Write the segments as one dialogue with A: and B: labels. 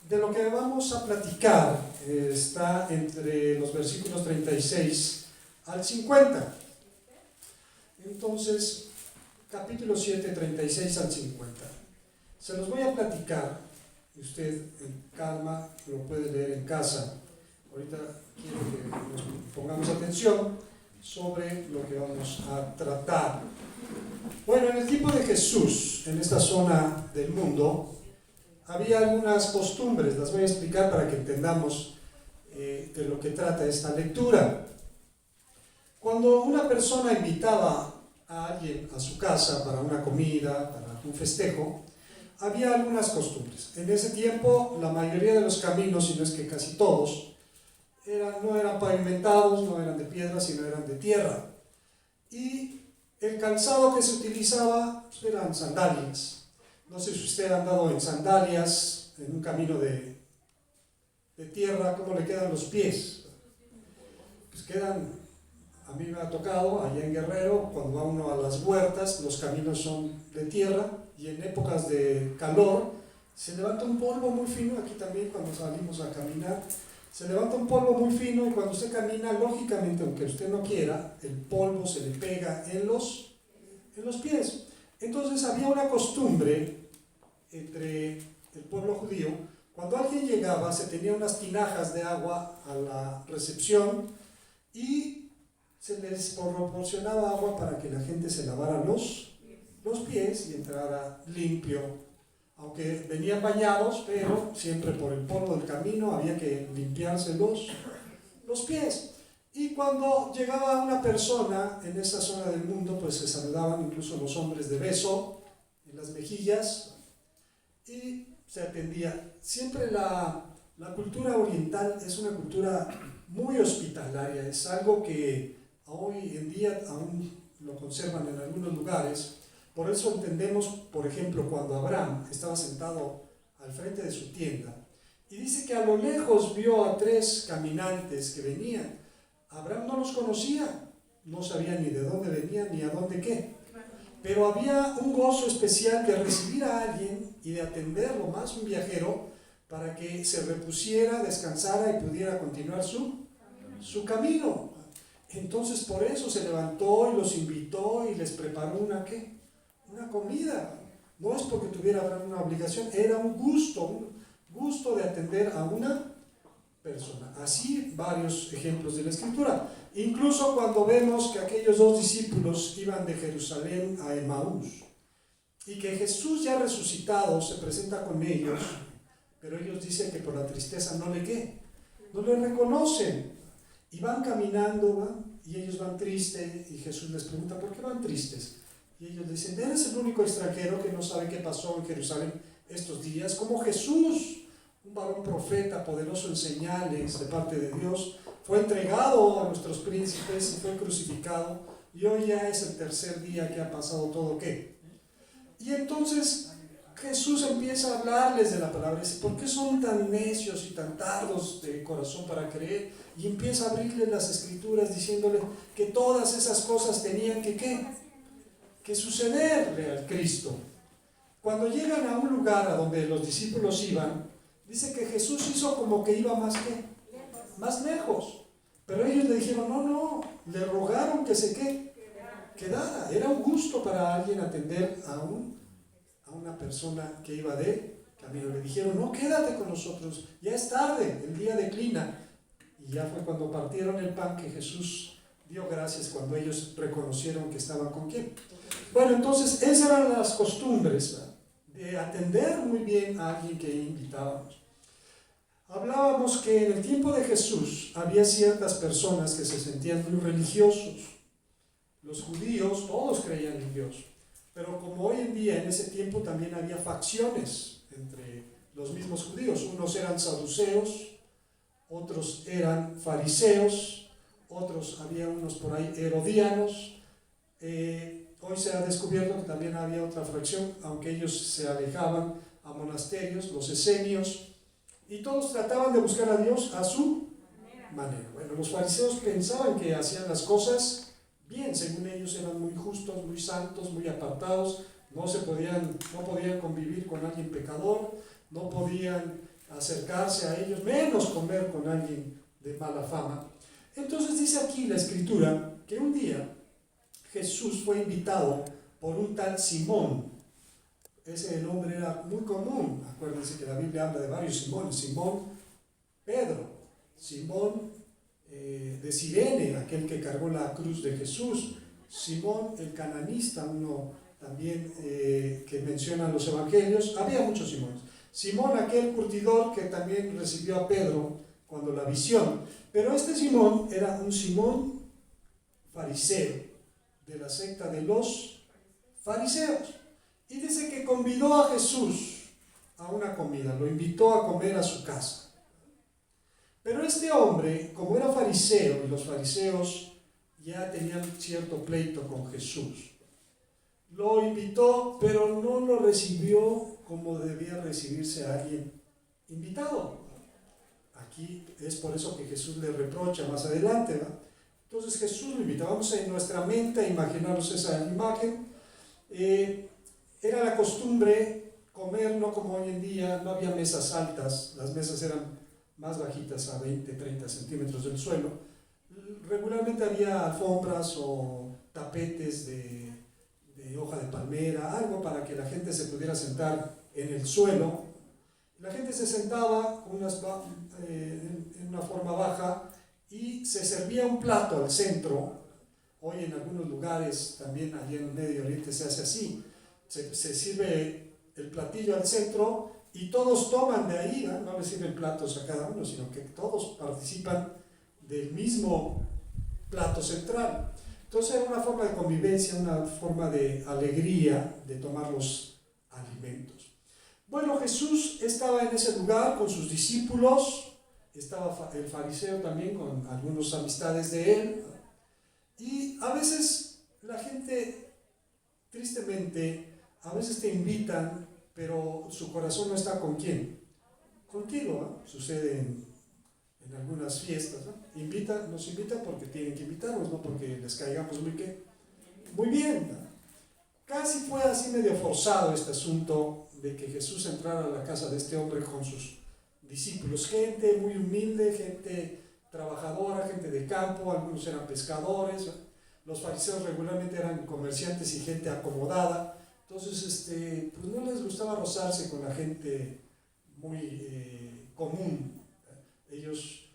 A: de lo que vamos a platicar está entre los versículos 36 al 50. Entonces, capítulo 7, 36 al 50. Se los voy a platicar, y usted en calma lo puede leer en casa. Ahorita quiero que nos pongamos atención sobre lo que vamos a tratar. Bueno, en el tiempo de Jesús, en esta zona del mundo, había algunas costumbres, las voy a explicar para que entendamos de lo que trata esta lectura. Cuando una persona invitaba a alguien a su casa para una comida, para un festejo, había algunas costumbres. En ese tiempo, la mayoría de los caminos, si no es que casi todos, no eran pavimentados, no eran de piedra, sino eran de tierra. Y el calzado que se utilizaba eran sandalias. No sé si usted ha andado en sandalias, en un camino de tierra, ¿cómo le quedan los pies? Pues quedan, a mí me ha tocado, allá en Guerrero, cuando va uno a las huertas, los caminos son de tierra, y en épocas de calor, se levanta un polvo muy fino, aquí también cuando salimos a caminar, se levanta un polvo muy fino, y cuando usted camina, lógicamente, aunque usted no quiera, el polvo se le pega en los pies. Entonces había una costumbre entre el pueblo judío, cuando alguien llegaba, se tenía unas tinajas de agua a la recepción y se les proporcionaba agua para que la gente se lavara los pies y entrara limpio. Aunque venían bañados, pero siempre por el polvo del camino había que limpiarse los pies. Y cuando llegaba una persona en esa zona del mundo, pues se saludaban incluso los hombres de beso en las mejillas y se atendía. Siempre la cultura oriental es una cultura muy hospitalaria, es algo que hoy en día aún lo conservan en algunos lugares. Por eso entendemos, por ejemplo, cuando Abraham estaba sentado al frente de su tienda y dice que a lo lejos vio a 3 caminantes que venían. Abraham no los conocía, no sabía ni de dónde venían ni a dónde qué, pero había un gozo especial de recibir a alguien y de atenderlo, más un viajero, para que se repusiera, descansara y pudiera continuar su camino. Entonces por eso se levantó y los invitó y les preparó una comida. No es porque tuviera Abraham una obligación, era un gusto de atender a una persona. Así varios ejemplos de la Escritura. Incluso cuando vemos que aquellos 2 discípulos iban de Jerusalén a Emaús y que Jesús ya resucitado se presenta con ellos, pero ellos dicen que por la tristeza no le reconocen y van caminando, y ellos van tristes y Jesús les pregunta ¿por qué van tristes? Y ellos dicen, eres el único extranjero que no sabe qué pasó en Jerusalén estos días, como Jesús, un varón profeta, poderoso en señales de parte de Dios, fue entregado a nuestros príncipes y fue crucificado, y hoy ya es el 3er día que ha pasado todo ¿qué? Y entonces Jesús empieza a hablarles de la palabra, y dice, ¿por qué son tan necios y tan tardos de corazón para creer? Y empieza a abrirles las Escrituras diciéndoles que todas esas cosas tenían que sucederle al Cristo. Cuando llegan a un lugar a donde los discípulos iban, dice que Jesús hizo como que iba más lejos. Pero ellos le dijeron, no, le rogaron que se quedara. Era un gusto para alguien atender a una persona que iba de camino. Le dijeron, no, quédate con nosotros, ya es tarde, el día declina. Y ya fue cuando partieron el pan que Jesús dio gracias, cuando ellos reconocieron que estaban con quién. Bueno, entonces esas eran las costumbres, ¿verdad? De atender muy bien a alguien que invitábamos. Hablábamos que en el tiempo de Jesús había ciertas personas que se sentían muy religiosos. Los judíos, todos creían en Dios, pero como hoy en día, en ese tiempo también había facciones entre los mismos judíos. Unos eran saduceos, otros eran fariseos, había unos por ahí herodianos. Hoy se ha descubierto que también había otra fracción, aunque ellos se alejaban a monasterios, los esenios, y todos trataban de buscar a Dios a su manera. Bueno, los fariseos pensaban que hacían las cosas bien, según ellos eran muy justos, muy santos, muy apartados no podían convivir con alguien pecador, no podían acercarse a ellos, menos comer con alguien de mala fama. Entonces dice aquí la Escritura que un día Jesús fue invitado por un tal Simón. Ese nombre era muy común. Acuérdense que la Biblia habla de varios Simones. Simón Pedro, Simón de Cirene, aquel que cargó la cruz de Jesús, Simón el cananista, uno también que mencionan los evangelios. Había muchos Simones. Simón, aquel curtidor que también recibió a Pedro cuando la visión. Pero este Simón era un Simón fariseo, de la secta de los fariseos. Y dice que convidó a Jesús a una comida, lo invitó a comer a su casa. Pero este hombre, como era fariseo, y los fariseos ya tenían cierto pleito con Jesús, lo invitó, pero no lo recibió como debía recibirse a alguien invitado. Aquí es por eso que Jesús le reprocha más adelante, ¿no? Entonces Jesús lo invita. Vamos en nuestra mente a imaginarnos esa imagen. Era la costumbre comer, no como hoy en día, no había mesas altas, las mesas eran más bajitas, a 20, 30 centímetros del suelo. Regularmente había alfombras o tapetes de hoja de palmera, algo para que la gente se pudiera sentar en el suelo. La gente se sentaba en una forma baja y se servía un plato al centro. Hoy en algunos lugares, también allí en el Medio Oriente se hace así. Se sirve el platillo al centro y todos toman de ahí, no le sirven platos a cada uno, sino que todos participan del mismo plato central. Entonces era una forma de convivencia, una forma de alegría de tomar los alimentos. Bueno, Jesús estaba en ese lugar con sus discípulos, estaba el fariseo también con algunas amistades de él, y a veces la gente, tristemente, a veces te invitan, pero su corazón no está con quién, contigo, ¿no? Sucede en algunas fiestas, ¿no? Nos invitan porque tienen que invitarnos, no porque les caigamos muy bien, ¿no? Casi fue así medio forzado este asunto de que Jesús entrara a la casa de este hombre con sus discípulos, gente muy humilde, gente trabajadora, gente de campo, algunos eran pescadores, ¿no? Los fariseos regularmente eran comerciantes y gente acomodada, entonces pues no les gustaba rozarse con la gente muy común. Ellos,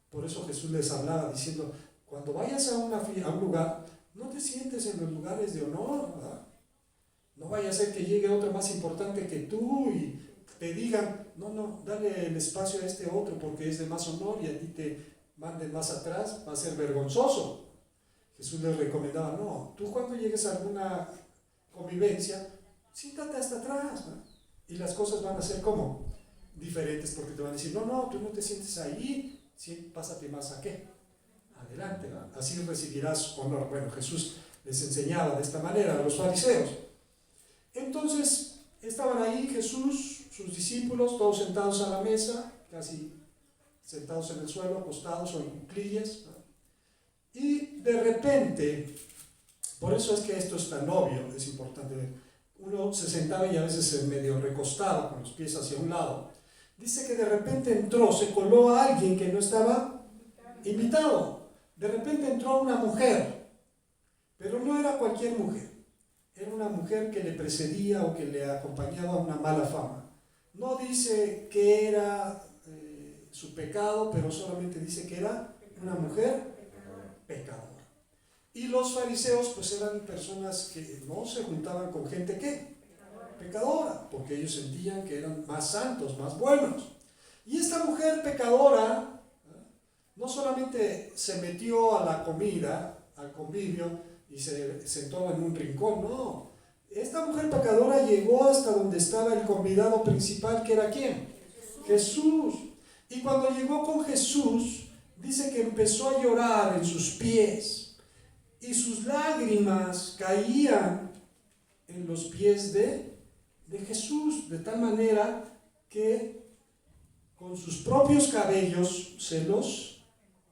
A: por eso Jesús les hablaba diciendo, cuando vayas a un lugar, no te sientes en los lugares de honor, ¿verdad? No vaya a ser que llegue otro más importante que tú y te digan, no, dale el espacio a este otro porque es de más honor y a ti te manden más atrás, va a ser vergonzoso. Jesús les recomendaba, no, tú cuando llegues a alguna convivencia, siéntate hasta atrás, ¿no? Y las cosas van a ser como diferentes porque te van a decir, no, tú no te sientes ahí, pásate más a qué, adelante, ¿no? Así recibirás honor. Bueno, Jesús les enseñaba de esta manera a los fariseos. Entonces estaban ahí Jesús, sus discípulos, todos sentados a la mesa, casi sentados en el suelo, acostados o en cuclillas, ¿no? Y de repente, por eso es que esto es tan obvio, es importante ver, uno se sentaba y a veces se medio recostaba con los pies hacia un lado. Dice que de repente entró, se coló a alguien que no estaba invitado. De repente entró una mujer, pero no era cualquier mujer. Era una mujer que le precedía o que le acompañaba a una mala fama. No dice que era su pecado, pero solamente dice que era una mujer pecadora. Y los fariseos pues eran personas que no se juntaban con gente ¿qué? Pecadora, porque ellos sentían que eran más santos, más buenos. Y esta mujer pecadora no solamente se metió a la comida, al convivio, y se sentó en un rincón, no. Esta mujer pecadora llegó hasta donde estaba el convidado principal, que era ¿quién? Jesús. Y cuando llegó con Jesús, dice que empezó a llorar en sus pies, y sus lágrimas caían en los pies de Jesús, de tal manera que con sus propios cabellos se los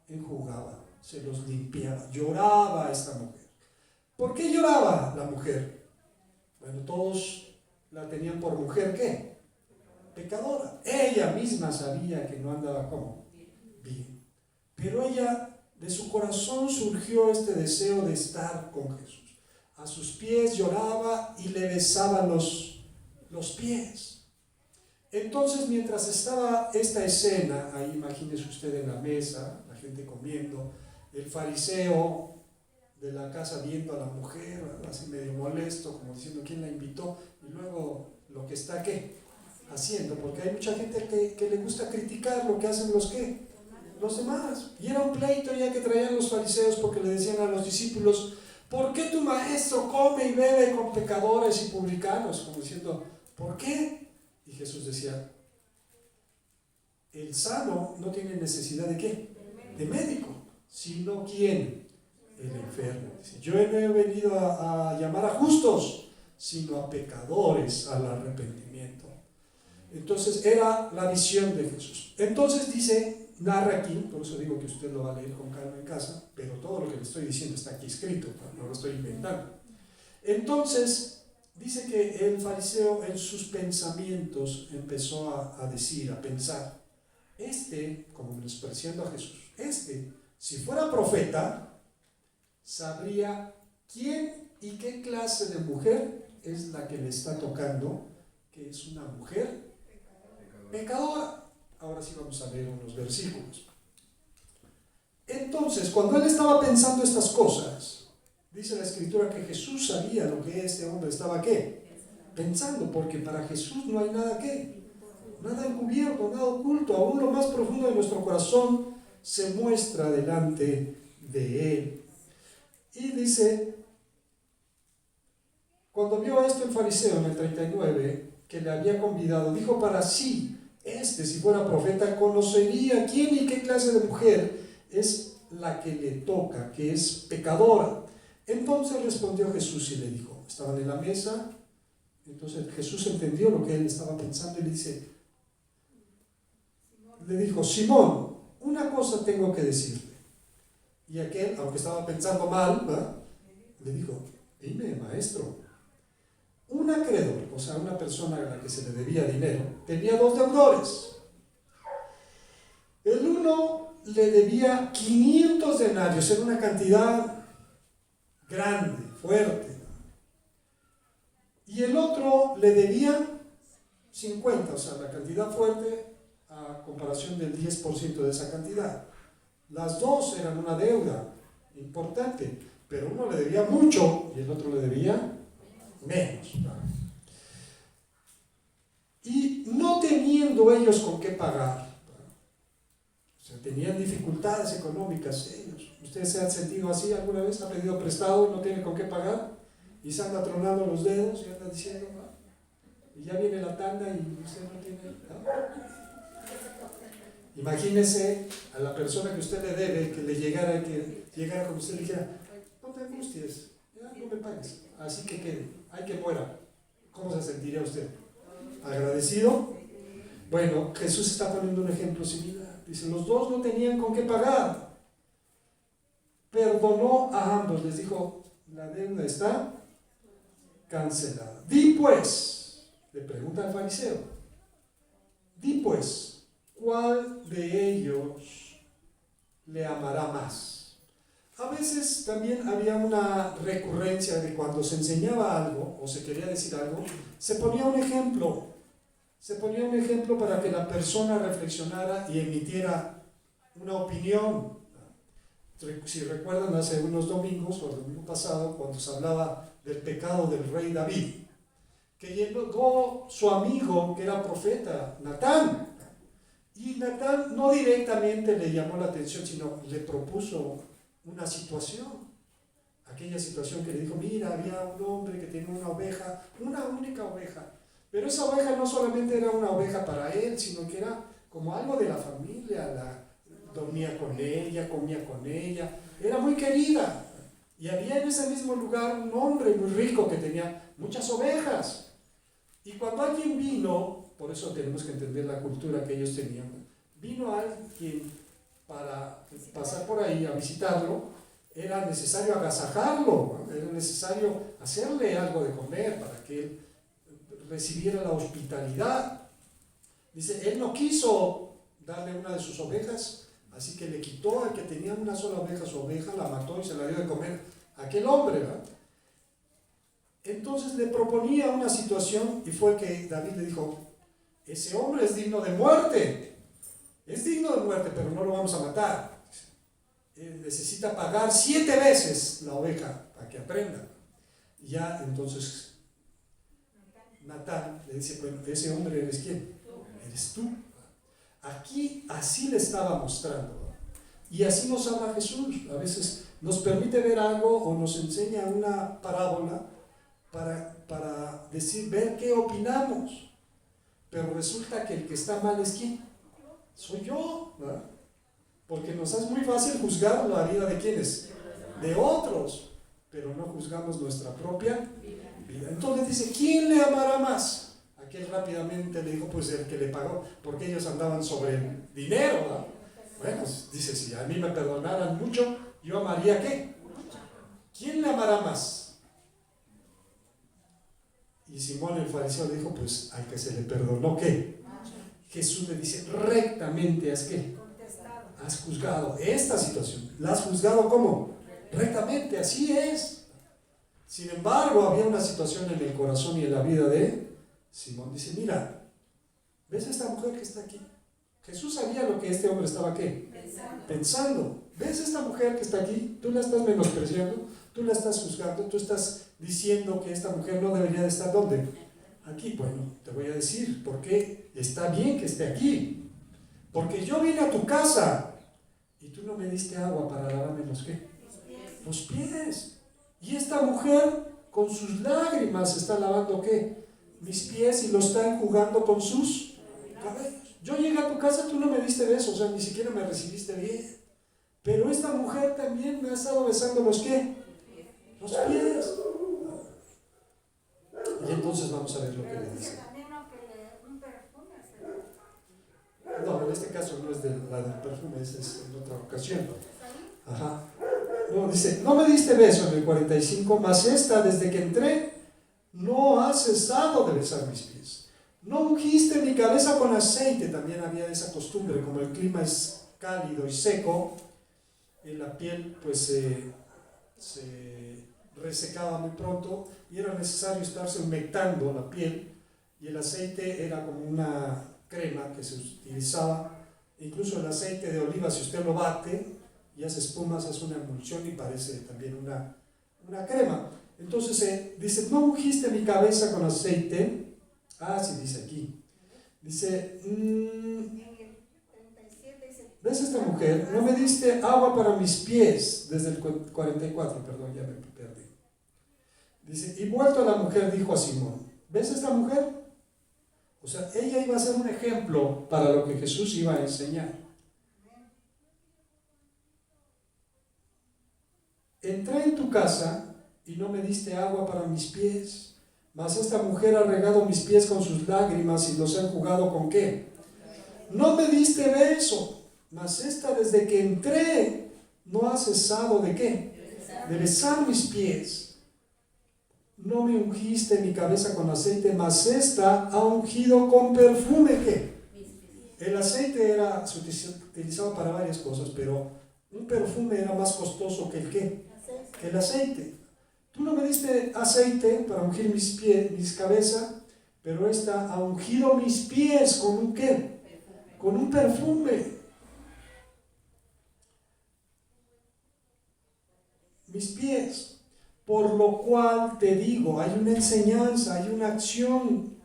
A: enjugaba, se los limpiaba. Lloraba esta mujer. ¿Por qué lloraba la mujer? Bueno, todos la tenían por mujer, ¿qué? Pecadora. Ella misma sabía que no andaba como bien. Pero ella, de su corazón surgió este deseo de estar con Jesús. A sus pies lloraba y le besaba los pies. Entonces, mientras estaba esta escena, ahí imagínese usted en la mesa, la gente comiendo, el fariseo de la casa viendo a la mujer, así medio molesto, como diciendo quién la invitó, y luego lo que está ¿qué? Haciendo, porque hay mucha gente que le gusta criticar lo que hacen los demás. Y era un pleito ya que traían los fariseos porque le decían a los discípulos: ¿por qué tu maestro come y bebe con pecadores y publicanos? Como diciendo, ¿por qué? Y Jesús decía: el sano no tiene necesidad de ¿qué? De médico, sino ¿quién? El enfermo. Dice, yo no he venido a llamar a justos, sino a pecadores al arrepentimiento. Entonces era la visión de Jesús. Entonces dice, narra aquí, por eso digo que usted lo va a leer con calma en casa, pero todo lo que le estoy diciendo está aquí escrito, no lo estoy inventando. Entonces dice que el fariseo en sus pensamientos empezó a decir, a pensar, como menospreciando a Jesús, si fuera profeta, sabría quién y qué clase de mujer es la que le está tocando, que es una mujer pecadora. Ahora sí vamos a leer unos versículos. Entonces, cuando él estaba pensando estas cosas, dice la Escritura que Jesús sabía lo que este hombre estaba ¿qué? Pensando, porque para Jesús no hay nada nada encubierto, nada oculto. Aún lo más profundo de nuestro corazón se muestra delante de él. Y dice, cuando vio esto el fariseo en el 39, que le había convidado, dijo para sí, si fuera profeta, conocería quién y qué clase de mujer es la que le toca, que es pecadora. Entonces respondió Jesús y le dijo, estaban en la mesa, entonces Jesús entendió lo que él estaba pensando y le dijo, Simón, una cosa tengo que decirte. Y aquel, aunque estaba pensando mal, le dijo, dime, maestro. Un acreedor, o sea, una persona a la que se le debía dinero, tenía 2 deudores. El uno le debía 500 denarios, era una cantidad grande, fuerte. Y el otro le debía 50, o sea, la cantidad fuerte a comparación del 10% de esa cantidad. Las dos eran una deuda importante, pero uno le debía mucho y el otro le debía menos. Y no teniendo ellos con qué pagar, o sea, tenían dificultades económicas ellos. ¿Usted se ha sentido así alguna vez? ¿Ha pedido prestado y no tiene con qué pagar? Y se anda tronando los dedos y anda diciendo, y ya viene la tanda y usted no tiene, Imagínese a la persona que usted le debe, que llegara con usted y le dijera, no te angusties, ya no me pagues, así que quede, hay que muera. ¿Cómo se sentiría usted? ¿Agradecido? Bueno, Jesús está poniendo un ejemplo similar. Dice, los dos no tenían con qué pagar. Perdonó a ambos, les dijo, la deuda está cancelada. Di pues, le pregunta al fariseo, di pues, ¿cuál de ellos le amará más? A veces también había una recurrencia de cuando se enseñaba algo o se quería decir algo, se ponía un ejemplo. Se ponía un ejemplo para que la persona reflexionara y emitiera una opinión. Si recuerdan, hace unos domingos, o el domingo pasado, cuando se hablaba del pecado del rey David, que llegó su amigo, que era profeta, Natán. Y Natán no directamente le llamó la atención, sino le propuso una situación. Aquella situación que le dijo, mira, había un hombre que tenía una oveja, una única oveja. Pero esa oveja no solamente era una oveja para él, sino que era como algo de la familia. Dormía con ella, comía con ella, era muy querida. Y había en ese mismo lugar un hombre muy rico que tenía muchas ovejas. Y cuando alguien vino, por eso tenemos que entender la cultura que ellos tenían, vino alguien para pasar por ahí a visitarlo, era necesario agasajarlo, ¿no? Era necesario hacerle algo de comer para que él recibiera la hospitalidad. Dice, él no quiso darle una de sus ovejas, así que le quitó al que tenía una sola oveja, su oveja, la mató y se la dio de comer a aquel hombre, ¿verdad? Entonces le proponía una situación y fue que David le dijo, ese hombre es digno de muerte, es digno de muerte, pero no lo vamos a matar. Él necesita pagar 7 veces la oveja para que aprenda. Y ya entonces Natán le dice, bueno, ese hombre eres quién, eres tú. Aquí así le estaba mostrando, ¿no? Y así nos habla Jesús. A veces nos permite ver algo o nos enseña una parábola para decir, ver qué opinamos. Pero resulta que el que está mal es ¿quién? Soy yo, ¿verdad? Porque nos es muy fácil juzgar la vida de ¿quiénes? De otros, pero no juzgamos nuestra propia vida. Entonces dice, ¿quién le amará más? Aquel rápidamente le dijo, pues el que le pagó, porque ellos andaban sobre el dinero, ¿verdad? Bueno, dice, si a mí me perdonaran mucho, yo amaría ¿qué? ¿Quién le amará más? Y Simón el fariseo le dijo, pues al que se le perdonó ¿qué? Jesús le dice, rectamente has ¿qué? Has juzgado esta situación. ¿La has juzgado cómo? Rectamente, así es. Sin embargo, había una situación en el corazón y en la vida de Simón. Dice, mira, ¿ves a esta mujer que está aquí? Jesús sabía lo que este hombre estaba ¿qué? Pensando. ¿Ves a esta mujer que está aquí? Tú la estás menospreciando, tú la estás juzgando, tú estás diciendo que esta mujer no debería de estar ¿dónde? Aquí. Bueno, te voy a decir por qué está bien que esté aquí. Porque yo vine a tu casa y tú no me diste agua para lavarme los ¿qué? Los pies. Y esta mujer con sus lágrimas está lavando ¿qué? Mis pies y lo está enjugando con sus cabellos. Yo llegué a tu casa, tú no me diste besos, o sea, ni siquiera me recibiste bien. Pero esta mujer también me ha estado besando los ¿qué? Los pies. Y entonces vamos a ver lo que le dice. No, en este caso no es de la del perfume, es en otra ocasión. Ajá. No, dice, no me diste beso en el 45, mas esta desde que entré no ha cesado de besar mis pies. No ungiste mi cabeza con aceite, también había esa costumbre, como el clima es cálido y seco, en la piel pues se resecaba muy pronto y era necesario estarse humectando la piel, y el aceite era como una crema que se utilizaba, incluso el aceite de oliva, si usted lo bate y hace espumas, hace una emulsión y parece también una crema. Entonces dice, no ungiste mi cabeza con aceite. Sí dice aquí. Dice, ¿ves esta mujer? No me diste agua para mis pies, desde el 44, perdón, ya me perdí. Dice, y vuelto a la mujer dijo a Simón, ¿ves esta mujer? O sea, ella iba a ser un ejemplo para lo que Jesús iba a enseñar. Entré en tu casa y no me diste agua para mis pies, mas esta mujer ha regado mis pies con sus lágrimas y los ha enjugado ¿con qué? No me diste beso, mas esta desde que entré no ha cesado ¿de qué? De besar mis pies. No me ungiste mi cabeza con aceite, mas esta ha ungido con perfume ¿qué? El aceite se utilizaba para varias cosas, pero un perfume era más costoso que el ¿qué? Que el aceite. Tú no me diste aceite para ungir mis pies, mis cabezas, pero esta ha ungido mis pies con un ¿qué? Con un perfume. Mis pies. Por lo cual te digo, hay una enseñanza, hay una acción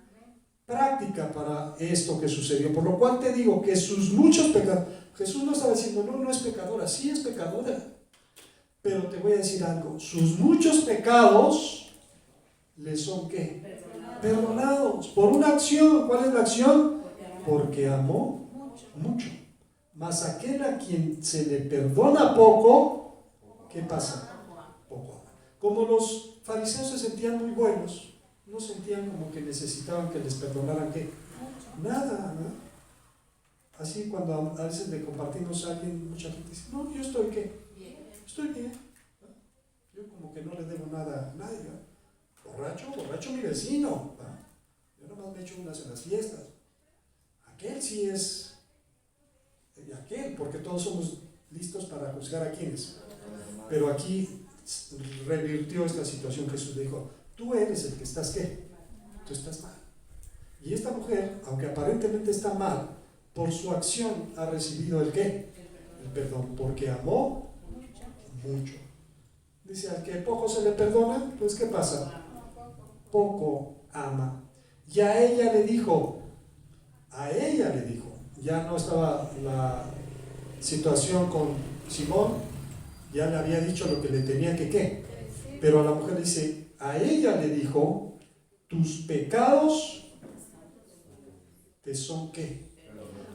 A: práctica para esto que sucedió. Por lo cual te digo que sus muchos pecados, Jesús no estaba diciendo, no es pecadora, sí es pecadora. Pero te voy a decir algo, sus muchos pecados le son ¿qué? Perdonados. Por una acción. ¿Cuál es la acción? Porque amó mucho. Mas aquel a quien se le perdona poco, ¿qué pasa? Poco. Como los fariseos se sentían muy buenos, no sentían como que necesitaban que les perdonaran ¿qué? Nada, ¿no? Así cuando a veces le compartimos a alguien, mucha gente dice, no, yo estoy ¿qué? Estoy bien. no le debo nada a nadie. Borracho mi vecino. Yo nomás me echo unas en las fiestas. Aquel sí es, aquel, porque todos somos listos para juzgar a quienes. Pero aquí revirtió esta situación. Jesús dijo, tú eres el que estás, ¿qué? Tú estás mal. Y esta mujer, aunque aparentemente está mal, por su acción ha recibido el ¿qué? El perdón, porque amó mucho. Dice, al que poco se le perdona, pues ¿qué pasa? Poco ama. Y a ella le dijo, ya no estaba la situación con Simón, ya le había dicho lo que le tenía que ¿qué? Pero a la mujer dice, a ella le dijo, tus pecados te son ¿qué?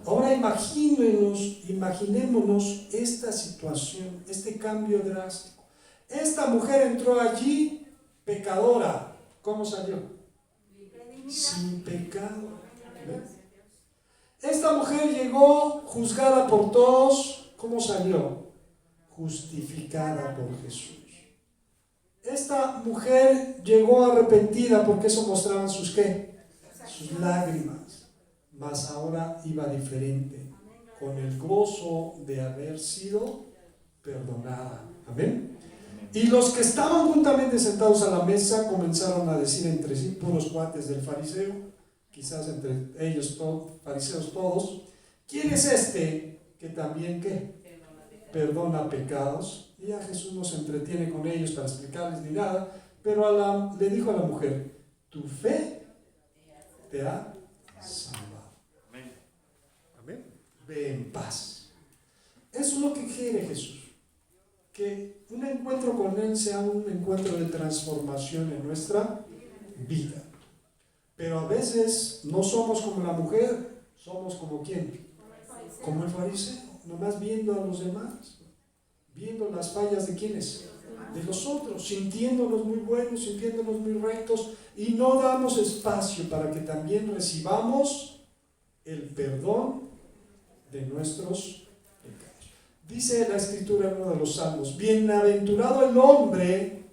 A: Ahora imaginémonos esta situación, este cambio drástico. Esta mujer entró allí pecadora. ¿Cómo salió? Sin pecado. ¿Ves? Esta mujer llegó juzgada por todos. ¿Cómo salió? Justificada por Jesús. Esta mujer llegó arrepentida porque eso mostraban sus ¿qué? Sus lágrimas. Mas ahora iba diferente, con el gozo de haber sido perdonada. Amén. Y los que estaban juntamente sentados a la mesa comenzaron a decir entre sí, puros cuates del fariseo, quizás entre ellos fariseos todos, ¿quién es este que también ¿qué? Perdona pecados? Y ya Jesús no se entretiene con ellos para explicarles ni nada, pero le dijo a la mujer, tu fe te ha salvado. Amén. Ve en paz. Eso es lo que quiere Jesús. Que un encuentro con Él sea un encuentro de transformación en nuestra vida. Pero a veces no somos como la mujer, somos como ¿quién? Como el fariseo, nomás viendo a los demás, viendo las fallas de ¿quiénes? De los otros, sintiéndonos muy buenos, sintiéndonos muy rectos, y no damos espacio para que también recibamos el perdón de nuestros pecados. Dice la Escritura en uno de los salmos, bienaventurado el hombre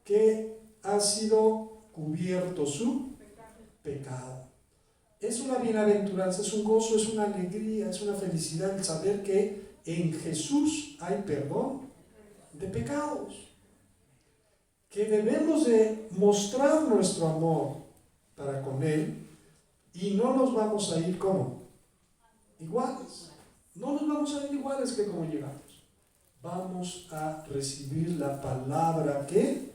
A: que ha sido cubierto su pecado. Es una bienaventuranza, es un gozo, es una alegría, es una felicidad el saber que en Jesús hay perdón de pecados. Que debemos de mostrar nuestro amor para con Él y no nos vamos a ir como iguales. No nos vamos a ir iguales que como llegamos. Vamos a recibir la palabra que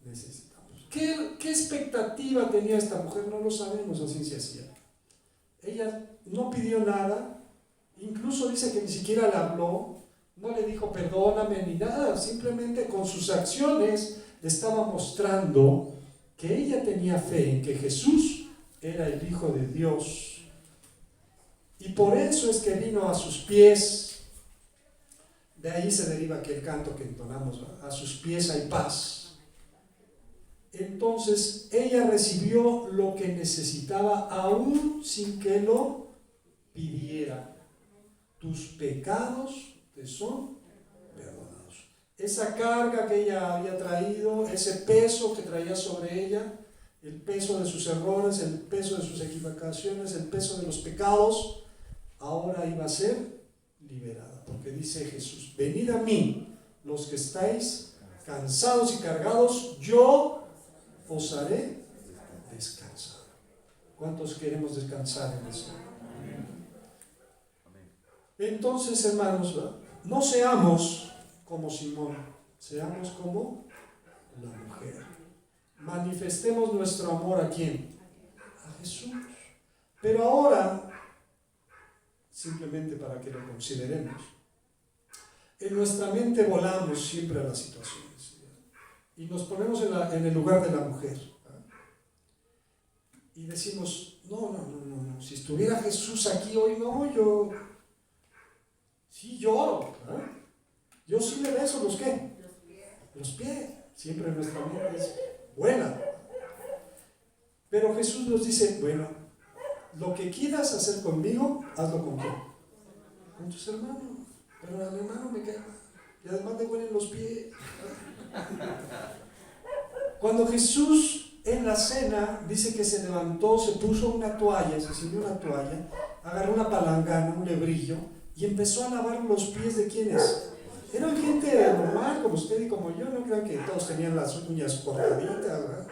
A: necesitamos. ¿Qué expectativa tenía esta mujer? No lo sabemos a ciencia cierta. Ella no pidió nada, incluso dice que ni siquiera le habló, no le dijo perdóname ni nada, simplemente con sus acciones estaba mostrando que ella tenía fe en que Jesús era el Hijo de Dios. Y por eso es que vino a sus pies. De ahí se deriva aquel canto que entonamos, ¿verdad? A sus pies hay paz. Entonces ella recibió lo que necesitaba aún sin que lo pidiera. Tus pecados te son perdonados. Esa carga que ella había traído, ese peso que traía sobre ella, el peso de sus errores, el peso de sus equivocaciones, el peso de los pecados, ahora iba a ser liberada. Porque dice Jesús, venid a mí, los que estáis cansados y cargados, yo os haré descansar. ¿Cuántos queremos descansar en eso? Entonces, hermanos, no seamos como Simón, seamos como la mujer. Manifestemos nuestro amor ¿a quién? A Jesús. Pero ahora, simplemente para que lo consideremos, en nuestra mente volamos siempre a las situaciones y nos ponemos en el lugar de la mujer y decimos, no, si estuviera Jesús aquí hoy, no, yo sí lloro, yo sí le beso los ¿qué? Los pies. Siempre nuestra mente es buena. Pero Jesús nos dice, bueno, lo que quieras hacer conmigo, hazlo con quién? Con tus hermanos. Pero al hermano me cae mal. Y además me huelen los pies. Cuando Jesús en la cena dice que se levantó, se puso una toalla, se ciñó una toalla, agarró una palangana, un lebrillo y empezó a lavar los pies de quienes. Eran gente normal, como usted y como yo, no crean que todos tenían las uñas cortaditas, ¿verdad?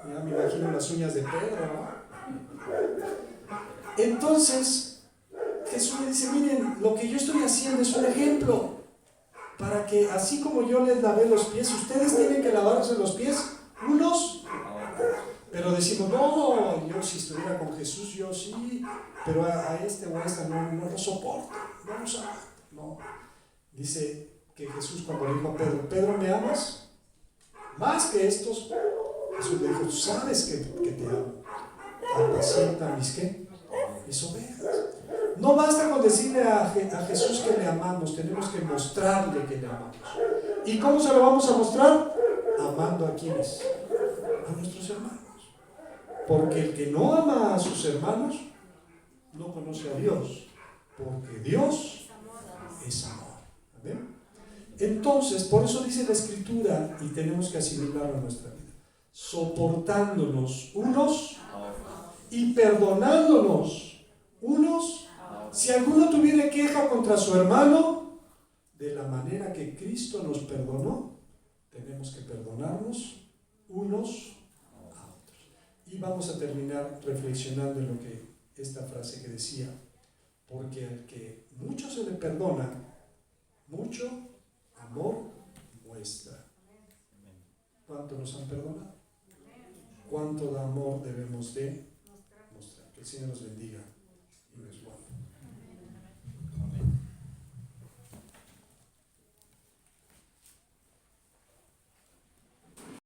A: Ya me imagino las uñas de Pedro, ¿no? Entonces, Jesús le dice, miren, lo que yo estoy haciendo es un ejemplo, para que así como yo les lavé los pies, ustedes tienen que lavarse los pies unos. Pero decimos, no, yo si estuviera con Jesús, yo sí, pero a este o a esta no lo soporto, no. Dice que Jesús cuando le dijo a Pedro, Pedro, ¿me amas? Más que estos. Jesús le dijo, tú sabes que te amo. Apacienta mis ovejas. No basta con decirle a Jesús que le amamos, tenemos que mostrarle que le amamos. ¿Y cómo se lo vamos a mostrar? Amando a quienes, a nuestros hermanos. Porque el que no ama a sus hermanos no conoce a Dios, porque Dios es amor. ¿Amén? Entonces, por eso dice la Escritura, y tenemos que asimilarlo a nuestra vida, soportándonos unos y perdonándonos unos. Si alguno tuviera queja contra su hermano, de la manera que Cristo nos perdonó, tenemos que perdonarnos unos a otros. Y vamos a terminar reflexionando en lo que esta frase que decía, porque al que mucho se le perdona, mucho amor muestra. ¿Cuánto nos han perdonado? ¿Cuánto de amor debemos de mostrar? Que el Señor nos bendiga.